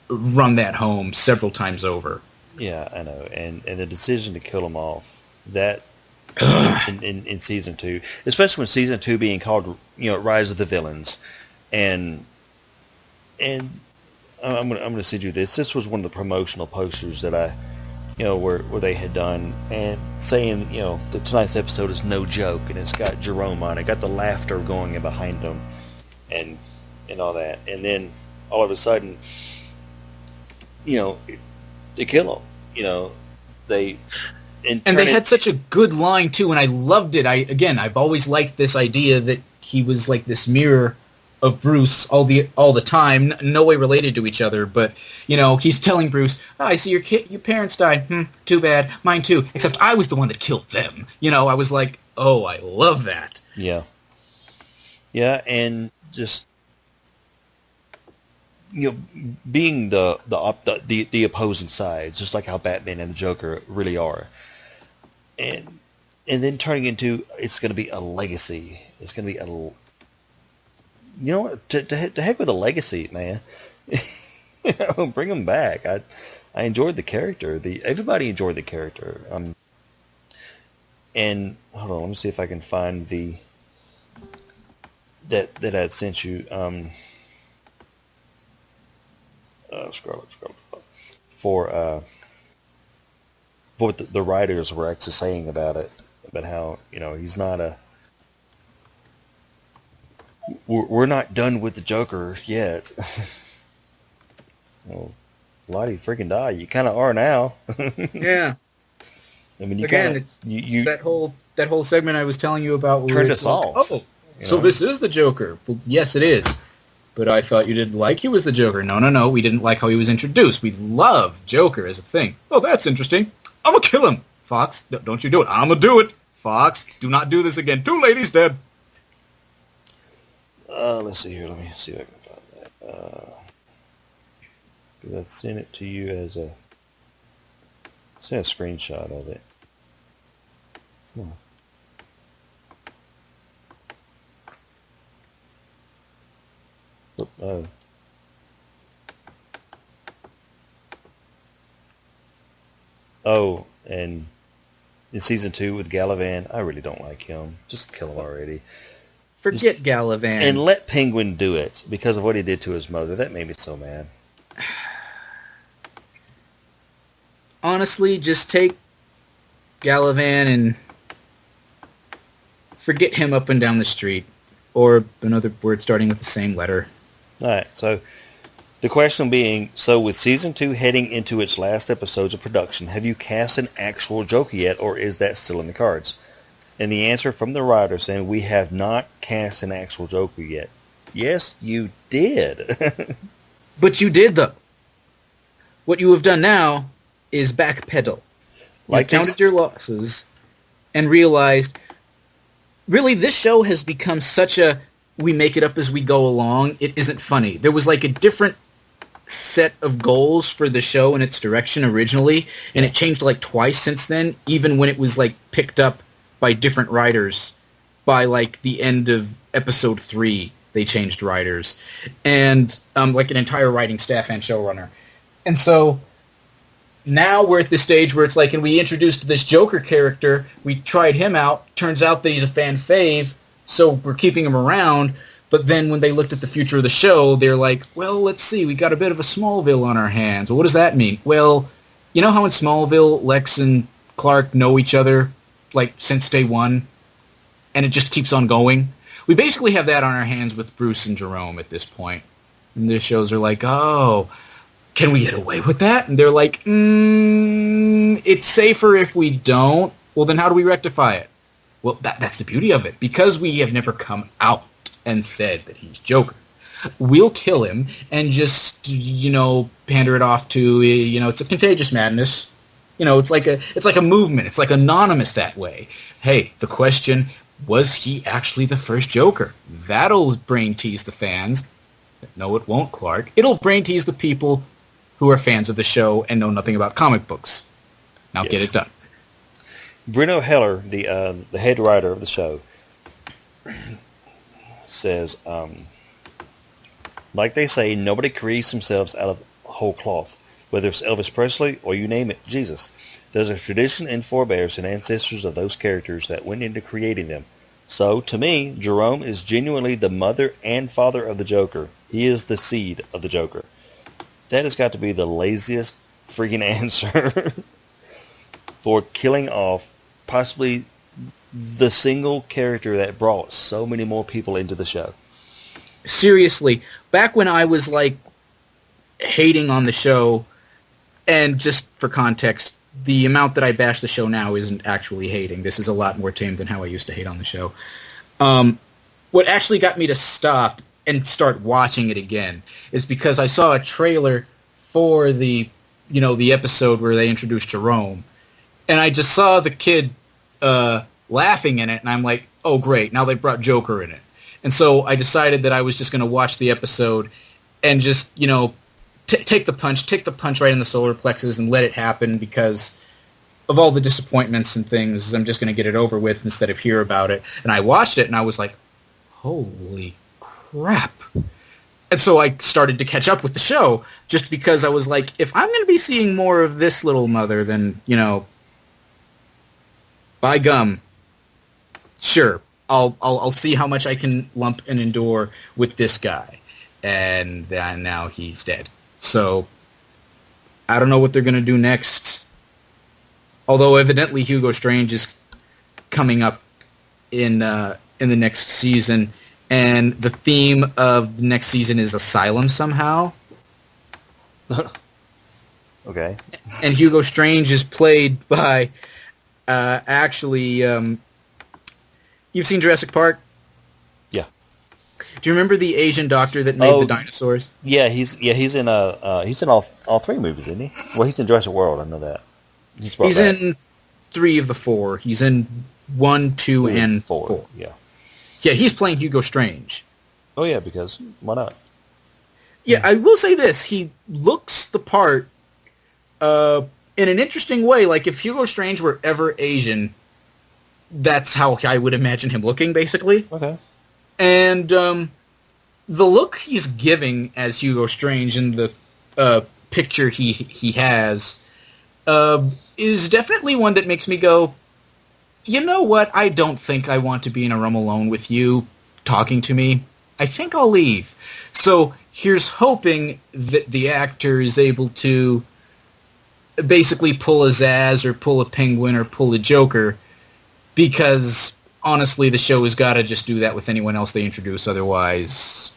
run that home several times over. Yeah, I know. And the decision to kill him off, that in season 2, especially when season 2 being called, Rise of the Villains, and I'm gonna send you this. This was one of the promotional posters that I, where they had done, and saying, that tonight's episode is no joke, and it's got Jerome on it, got the laughter going in behind him, and all that, and then all of a sudden, they kill him. They had such a good line too, and I loved it. I've always liked this idea that he was like this mirror of Bruce all the time, no way related to each other, but he's telling Bruce, I see your parents died. Too bad, mine too. Except I was the one that killed them. I was like, oh, I love that. Yeah, and just being the opposing sides, just like how Batman and the Joker really are, and then turning into, it's going to be a legacy. It's going to be to heck with a legacy, man. Bring him back. I enjoyed the character. Everybody enjoyed the character. And hold on, let me see if I can find that I'd sent you. Scroll up. For what the writers were actually saying about it, about how he's not a. We're not done with the Joker yet. Well, Lottie freaking die. You kind of are now. Yeah. I mean, you it's that whole segment I was telling you about. Where turned us off. Oh, so this is the Joker. Well, yes, it is. But I thought you didn't like he was the Joker. No. We didn't like how he was introduced. We love Joker as a thing. Oh, that's interesting. I'm gonna kill him. Fox, don't you do it. I'm gonna do it. Fox, do not do this again. 2 ladies dead. Let's see here. Let me see if I can find that. Because I sent it to you as a screenshot of it. Oh, and in season 2 with Galavan, I really don't like him. Just kill him already. Forget Galavan. And let Penguin do it because of what he did to his mother. That made me so mad. Honestly, just take Galavan and forget him up and down the street. Or another word starting with the same letter. Alright, so the question being, so with season 2 heading into its last episodes of production, have you cast an actual Joker yet, or is that still in the cards? And the answer from the writer saying, we have not cast an actual Joker yet. Yes, you did. But you did, though. What you have done now is backpedal. You counted your losses and realized, really, this show has become such a, we make it up as we go along. It isn't funny. There was like a different set of goals for the show and its direction originally, and it changed like twice since then, even when it was like picked up by different writers. By like the end of episode 3, they changed writers, and like an entire writing staff and showrunner. And so now we're at this stage where it's like, and we introduced this Joker character, we tried him out, turns out that he's a fan fave, so we're keeping him around. But then when they looked at the future of the show, they're like, well, let's see, we got a bit of a Smallville on our hands. Well, what does that mean? Well, you know how in Smallville, Lex and Clark know each other, like, since day one? And it just keeps on going? We basically have that on our hands with Bruce and Jerome at this point. And the shows are like, oh, can we get away with that? And they're like, it's safer if we don't. Well, then how do we rectify it? Well, that's the beauty of it. Because we have never come out and said that he's Joker, we'll kill him and just, pander it off to, it's a contagious madness. It's like a movement. It's like anonymous that way. Hey, the question, was he actually the first Joker? That'll brain tease the fans. No, it won't, Clark. It'll brain tease the people who are fans of the show and know nothing about comic books. Now Get it done. Bruno Heller, the head writer of the show, says, like they say, nobody creates themselves out of whole cloth. Whether it's Elvis Presley or you name it, Jesus. There's a tradition and forebears and ancestors of those characters that went into creating them. So, to me, Jerome is genuinely the mother and father of the Joker. He is the seed of the Joker. That has got to be the laziest freaking answer for killing off possibly the single character that brought so many more people into the show. Seriously, back when I was hating on the show, and just for context, the amount that I bash the show now isn't actually hating. This is a lot more tame than how I used to hate on the show. What actually got me to stop and start watching it again is because I saw a trailer for the episode where they introduced Jerome, and I just saw the kid laughing in it, and I'm like, oh great, now they brought Joker in it. And so I decided that I was just going to watch the episode and just, take the punch right in the solar plexus and let it happen, because of all the disappointments and things. I'm just going to get it over with instead of hear about it. And I watched it and I was like, holy crap. And so I started to catch up with the show just because I was like, if I'm going to be seeing more of this little mother, then, by gum, sure, I'll see how much I can lump and endure with this guy. And now he's dead. So, I don't know what they're going to do next. Although, evidently, Hugo Strange is coming up in the next season. And the theme of the next season is Asylum somehow. Okay. And Hugo Strange is played by, you've seen Jurassic Park? Yeah. Do you remember the Asian doctor that made the dinosaurs? Yeah, he's in all three movies, isn't he? Well, he's in Jurassic World, I know that. He's in 3 of the 4. He's in 1, 2, and 4. Yeah. Yeah, he's playing Hugo Strange. Oh yeah, because why not? Yeah, I will say this: he looks the part in an interesting way. Like if Hugo Strange were ever Asian, that's how I would imagine him looking, basically. Okay. And the look he's giving as Hugo Strange in the picture he has is definitely one that makes me go, you know what? I don't think I want to be in a room alone with you talking to me. I think I'll leave. So here's hoping that the actor is able to basically pull a Zaz or pull a Penguin or pull a Joker, because honestly the show has got to just do that with anyone else they introduce. Otherwise,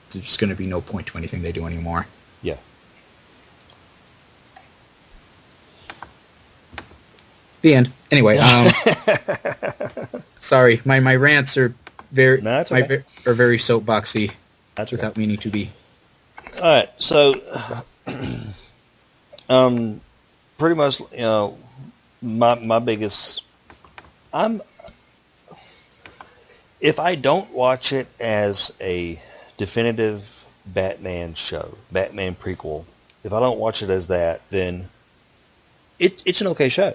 there's going to be no point to anything they do anymore. Yeah. The end. Anyway, sorry, my rants are very are very soapboxy. That's without okay. meaning to be. All right, so pretty much, my biggest, if I don't watch it as a definitive Batman show, Batman prequel, if I don't watch it as that, then it's an okay show.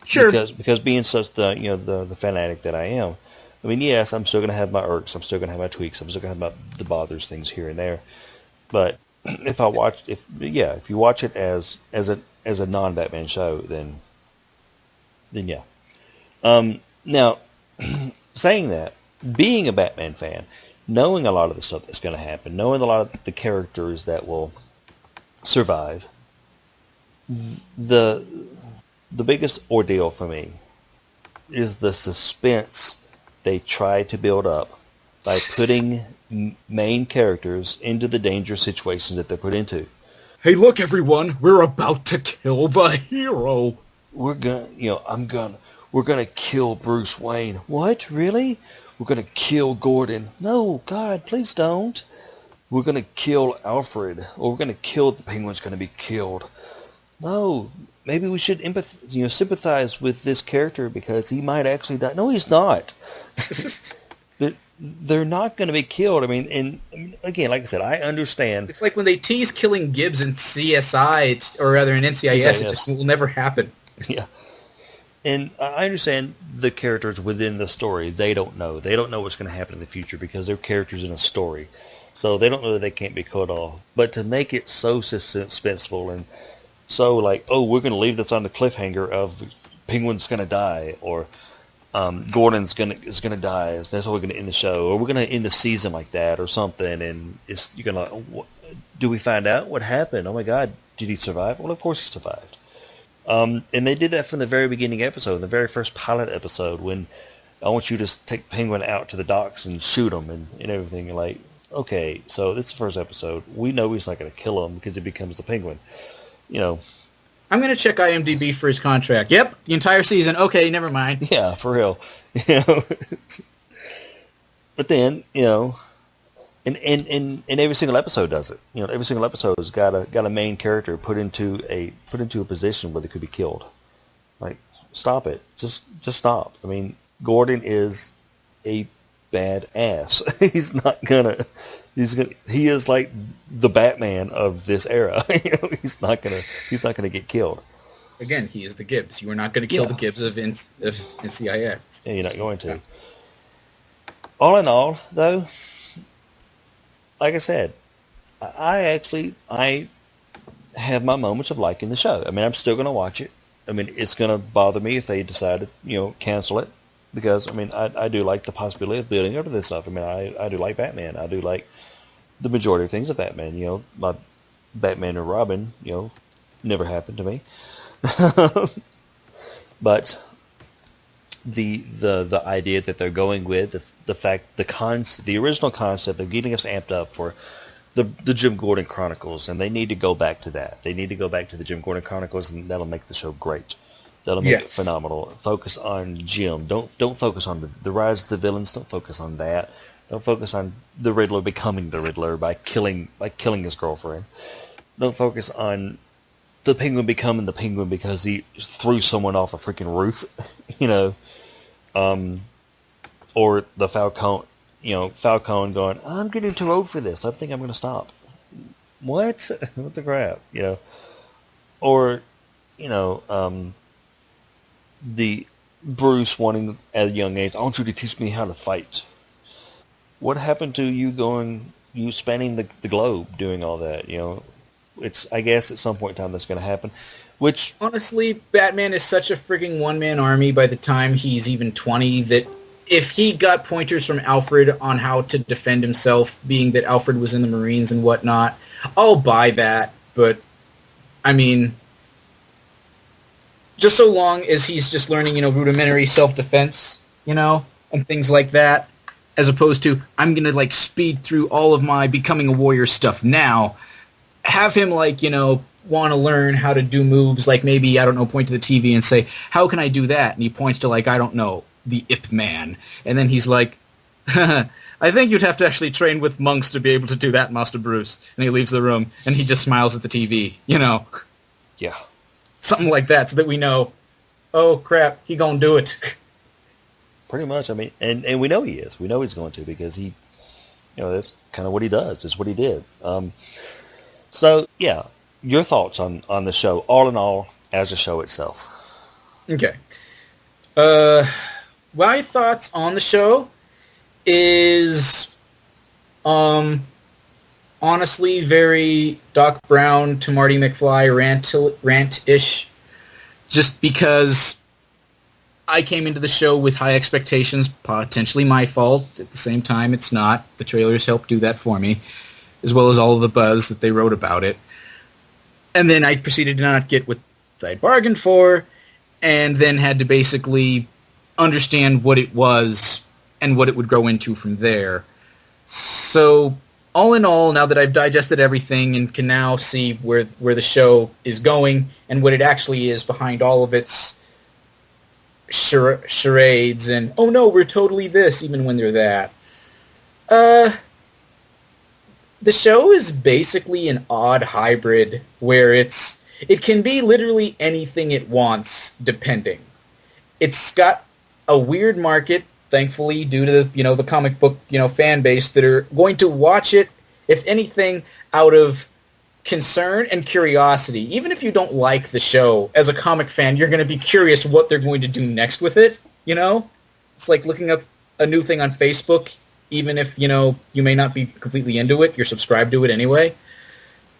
Sure. Because being such the fanatic that I am, I mean, yes, I'm still going to have my irks, I'm still going to have my tweaks, I'm still going to have the bothers, things here and there. But if you watch it as a non-Batman show, then yeah. Now, saying that, being a Batman fan, knowing a lot of the stuff that's going to happen, knowing a lot of the characters that will survive, the biggest ordeal for me is the suspense they try to build up by putting main characters into the dangerous situations that they're put into. Hey, look, everyone! We're about to kill the hero. We're gonna kill Bruce Wayne. What? Really? We're gonna kill Gordon. No, God, please don't. we're going to kill Alfred, or we're going to kill the Penguin's going to be killed. No, maybe we should sympathize with this character because he might actually die. No, he's not. They're not going to be killed. I mean, and again, like I said, I understand. It's like when they tease killing Gibbs in CSI, or rather in NCIS, it just will never happen. Yeah. And I understand the characters within the story. They don't know. They don't know what's going to happen in the future because they're characters in a story. So they don't know that they can't be cut off. But to make it so suspenseful and so like, oh, we're going to leave this on the cliffhanger of Penguin's going to die, or Gordon's is gonna die. That's how we're gonna end the show, or we're gonna end the season like that, or something. And you're gonna do we find out what happened? Oh my God, did he survive? Well, of course he survived. And they did that from the very beginning episode, the very first pilot episode, when I want you to take Penguin out to the docks and shoot him and everything. You're like, okay, so this is the first episode. We know he's not gonna kill him because he becomes the Penguin. I'm going to check IMDb for his contract. Yep, the entire season. Okay, never mind. Yeah, for real. But then, and every single episode does it. Every single episode has got a main character put into a position where they could be killed. Like, stop it. Just stop. I mean, Gordon is a badass. He is like the Batman of this era. He's not gonna get killed. Again, he is the Gibbs. You are not going to kill the Gibbs of NCIS. Yeah, you're not going to. All in all, though, like I said, I have my moments of liking the show. I mean, I'm still going to watch it. I mean, it's going to bother me if they decide to, cancel it, because I mean, I do like the possibility of building up to this stuff. I mean, I do like Batman. I do like the majority of things of Batman. My Batman and Robin, never happened to me. But the idea that they're going with the original concept of getting us amped up for the Jim Gordon Chronicles, and they need to go back to that. They need to go back to the Jim Gordon Chronicles, and that'll make the show great. That'll make it phenomenal. Focus on Jim. Don't focus on the rise of the villains. Don't focus on that. Don't focus on the Riddler becoming the Riddler by killing his girlfriend. Don't focus on the Penguin becoming the Penguin because he threw someone off a freaking roof, or the Falcone going, I'm getting too old for this. I think I'm going to stop. What? What the crap? Or, the Bruce wanting at a young age, I want you to teach me how to fight. What happened to you spanning the globe doing all that? I guess at some point in time that's going to happen. Which, honestly, Batman is such a frigging one-man army by the time he's even 20 that if he got pointers from Alfred on how to defend himself, being that Alfred was in the Marines and whatnot, I'll buy that. But, I mean, just so long as he's just learning, rudimentary self-defense, and things like that, as opposed to, I'm going to, speed through all of my becoming a warrior stuff now. Have him, want to learn how to do moves, maybe, point to the TV and say, how can I do that? And he points to, I don't know, the Ip Man. And then he's like, I think you'd have to actually train with monks to be able to do that, Master Bruce. And he leaves the room, and he just smiles at the TV, Yeah. Something like that, so that we know, oh, crap, he gonna do it. Pretty much, I mean, and we know he is. We know he's going to, because he, that's kind of what he does. It's what he did. So, yeah, your thoughts on the show, all in all, as a show itself. Okay. My thoughts on the show is, honestly, very Doc Brown to Marty McFly rant-ish, just because I came into the show with high expectations, potentially my fault. At the same time, it's not. The trailers helped do that for me, as well as all of the buzz that they wrote about it. And then I proceeded to not get what I'd bargained for, and then had to basically understand what it was and what it would grow into from there. So, all in all, now that I've digested everything and can now see where the show is going and what it actually is behind all of its charades and, oh no, we're totally this, even when they're that. the show is basically an odd hybrid where it can be literally anything it wants, depending. It's got a weird market, thankfully, due to the comic book fan base that are going to watch it, if anything, out of concern and curiosity. Even if you don't like the show, as a comic fan, you're going to be curious what they're going to do next with it. It's like looking up a new thing on Facebook. Even if, you may not be completely into it, you're subscribed to it anyway.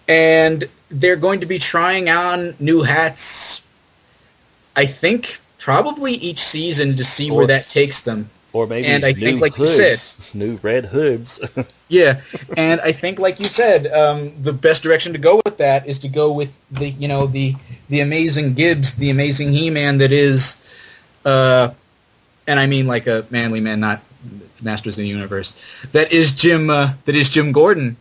And they're going to be trying on new hats, I think, probably each season to see where that takes them. Or maybe and I new think, like hoods, you said, new red hoods. yeah, and I think, like you said, the best direction to go with that is to go with the amazing Gibbs, the amazing He-Man that is, and I mean like a manly man, not Masters of the Universe. That is Jim Gordon.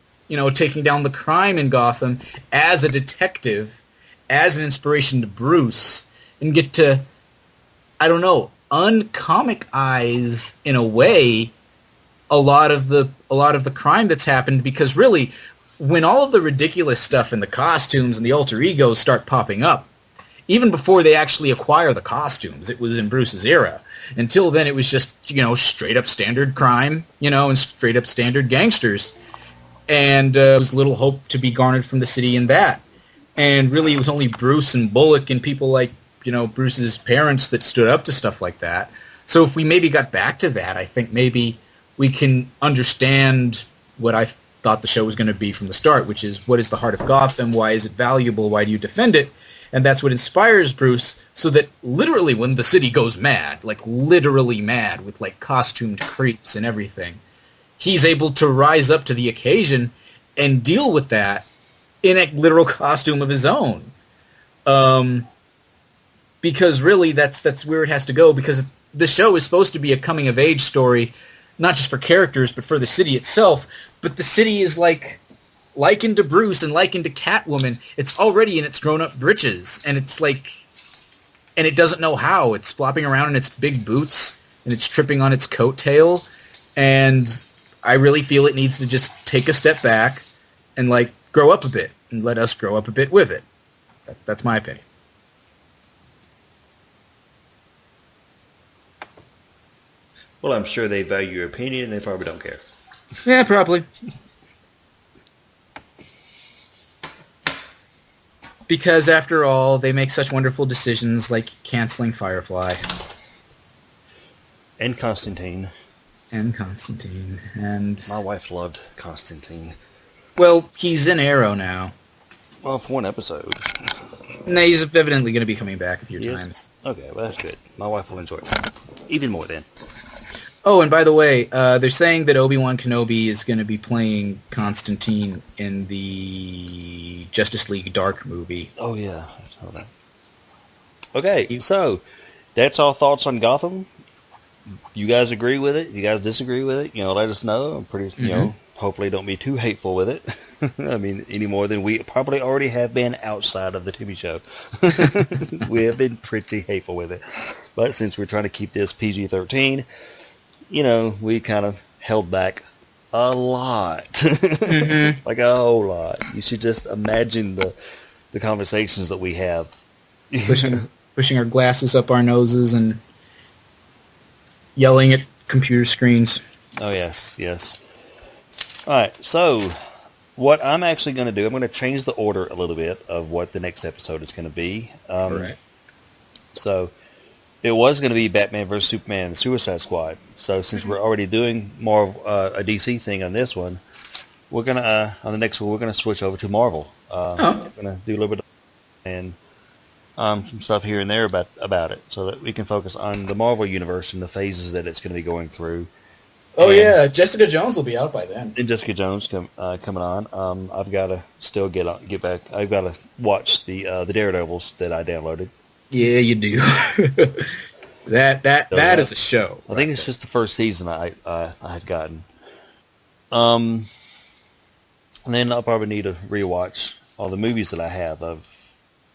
Taking down the crime in Gotham as a detective, as an inspiration to Bruce, and get to, I don't know, uncomic eyes in a way a lot of the crime that's happened, because really when all of the ridiculous stuff in the costumes and the alter egos start popping up, even before they actually acquire the costumes, it was in Bruce's era. Until then, it was just, straight up standard crime, and straight up standard gangsters. And there was little hope to be garnered from the city in that. And really, it was only Bruce and Bullock and people like, Bruce's parents that stood up to stuff like that. So if we maybe got back to that, I think maybe we can understand what I thought the show was going to be from the start, which is, what is the heart of Gotham? Why is it valuable? Why do you defend it? And that's what inspires Bruce, so that literally when the city goes mad, like literally mad with like costumed creeps and everything, he's able to rise up to the occasion and deal with that in a literal costume of his own. Because really that's where it has to go, because the show is supposed to be a coming-of-age story, not just for characters, but for the city itself. But the city is likened to Bruce and likened to Catwoman. It's already in its grown-up britches, and it's like, and it doesn't know how. It's flopping around in its big boots, and it's tripping on its coattail, and I really feel it needs to just take a step back and grow up a bit, and let us grow up a bit with it. That's my opinion. Well, I'm sure they value your opinion, and they probably don't care. Yeah, probably. Because after all, they make such wonderful decisions like canceling Firefly. And Constantine. And Constantine. And my wife loved Constantine. Well, he's in Arrow now. Well, for one episode. No, he's evidently going to be coming back a few times. Okay, well, that's good. My wife will enjoy it. Even more then. Oh, and by the way, they're saying that Obi-Wan Kenobi is going to be playing Constantine in the Justice League Dark movie. Oh, yeah. I saw that. Okay, so that's our thoughts on Gotham. You guys agree with it? You guys disagree with it? Let us know. I'm pretty, hopefully don't be too hateful with it. I mean, any more than we probably already have been outside of the TV show. We have been pretty hateful with it. But since we're trying to keep this PG-13, we kind of held back a lot. Like a whole lot. You should just imagine the conversations that we have. Pushing our glasses up our noses and yelling at computer screens. Oh, yes. All right, so what I'm actually going to do, I'm going to change the order a little bit of what the next episode is going to be. All right. So it was going to be Batman vs. Superman, the Suicide Squad. So since we're already doing more of a DC thing on this one, we're going to, on the next one, we're going to switch over to Marvel. We're going to do a little bit and some stuff here and there about it, so that we can focus on the Marvel universe and the phases that it's going to be going through. Oh, yeah, Jessica Jones will be out by then. And Jessica Jones coming on. I've got to still get back. I've got to watch the Daredevils that I downloaded. Yeah, you do. that is a show. I think it's just the first season I had gotten. And then I'll probably need to rewatch all the movies that I have of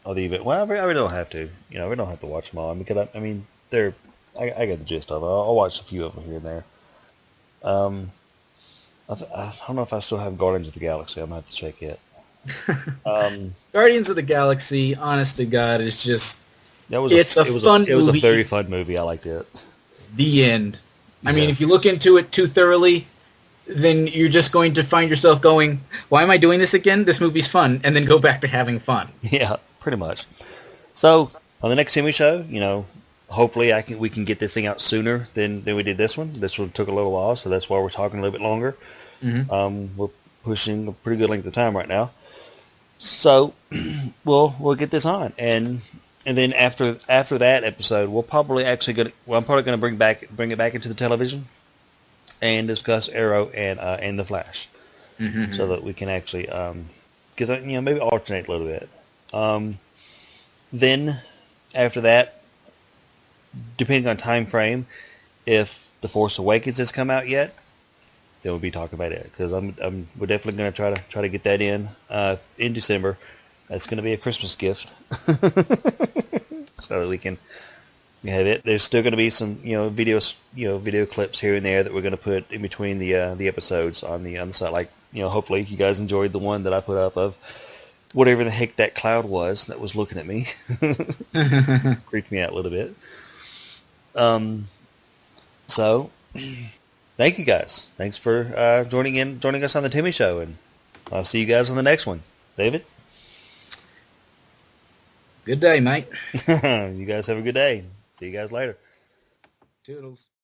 the event. Well, I really don't have to. We don't have to watch them all because I got the gist of it. I'll watch a few of them here and there. I I don't know if I still have Guardians of the Galaxy. I'm gonna have to check it. Um, Guardians of the Galaxy, honest to God, is just that was it's a fun movie. It was a very fun movie. I liked it. The end. I mean, Yes. if you look into it too thoroughly, then you're just going to find yourself going, "Why am I doing this again? This movie's fun," and then go back to having fun. Yeah, pretty much. So on the next TV show, hopefully we can get this thing out sooner than we did this one. This one took a little while, so that's why we're talking a little bit longer. We're pushing a pretty good length of time right now. So we'll get this on, and then after that episode, I'm probably gonna bring it back into the television and discuss Arrow and the Flash, so that we can actually maybe alternate a little bit. Then after that, depending on time frame, if The Force Awakens has come out yet, then we'll be talking about it, because we're definitely going to try to get that in December. That's going to be a Christmas gift, so that we can have it. There's still going to be some video clips here and there that we're going to put in between the episodes on the site. Like hopefully you guys enjoyed the one that I put up of whatever the heck that cloud was that was looking at me. Creeped me out a little bit. So thank you guys. Thanks for joining us on the Timmy Show, and I'll see you guys on the next one. David? Good day, mate. You guys have a good day. See you guys later. Toodles.